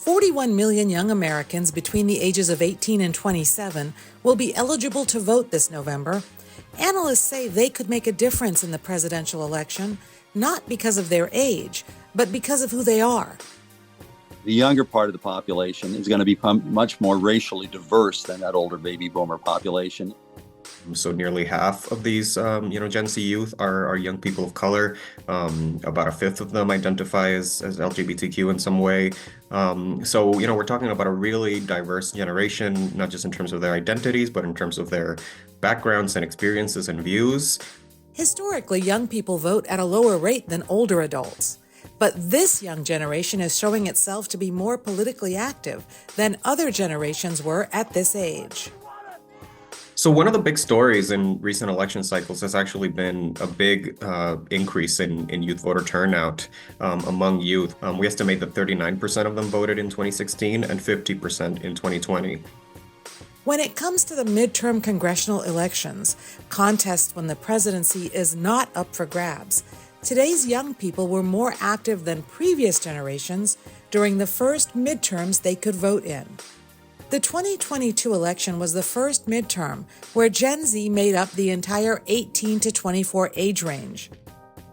41 million young Americans between the ages of 18 and 27 will be eligible to vote this November. Analysts say they could make a difference in the presidential election, not because of their age, but because of who they are. The younger part of the population is going to become much more racially diverse than that older baby boomer population. So nearly half of these, Gen Z youth are young people of color. About a fifth of them identify as LGBTQ in some way. We're talking about a really diverse generation, not just in terms of their identities, but in terms of their backgrounds and experiences and views. Historically, young people vote at a lower rate than older adults. But this young generation is showing itself to be more politically active than other generations were at this age. So one of the big stories in recent election cycles has actually been a big increase in youth voter turnout among youth. We estimate that 39% of them voted in 2016 and 50% in 2020. When it comes to the midterm congressional elections, contests when the presidency is not up for grabs, today's young people were more active than previous generations during the first midterms they could vote in. The 2022 election was the first midterm where Gen Z made up the entire 18 to 24 age range.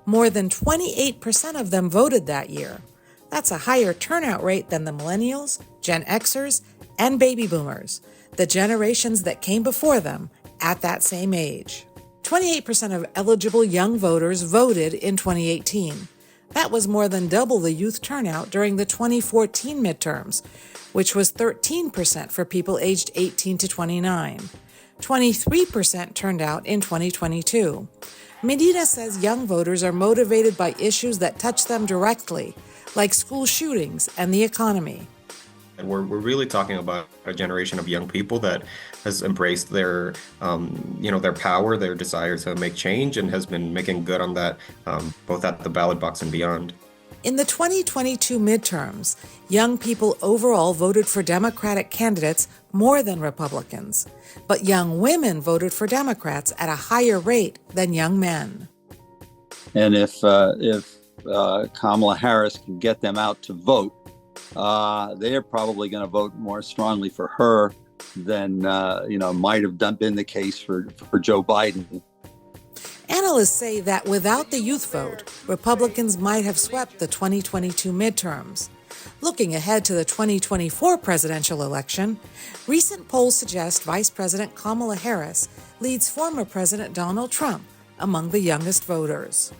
More than 28% of them voted that year. That's a higher turnout rate than the millennials, Gen Xers, and baby boomers, the generations that came before them at that same age. 28% of eligible young voters voted in 2018. That was more than double the youth turnout during the 2014 midterms, which was 13% for people aged 18 to 29. 23% turned out in 2022. Medina says young voters are motivated by issues that touch them directly, like school shootings and the economy. And we're really talking about a generation of young people that has embraced their power, their desire to make change, and has been making good on that, both at the ballot box and beyond. In the 2022 midterms, young people overall voted for Democratic candidates more than Republicans, but young women voted for Democrats at a higher rate than young men. And if Kamala Harris can get them out to vote, they're probably going to vote more strongly for her than might have been the case for Joe Biden. Analysts say that without the youth vote, Republicans might have swept the 2022 midterms. Looking ahead to the 2024 presidential election, recent polls suggest Vice President Kamala Harris leads former President Donald Trump among the youngest voters.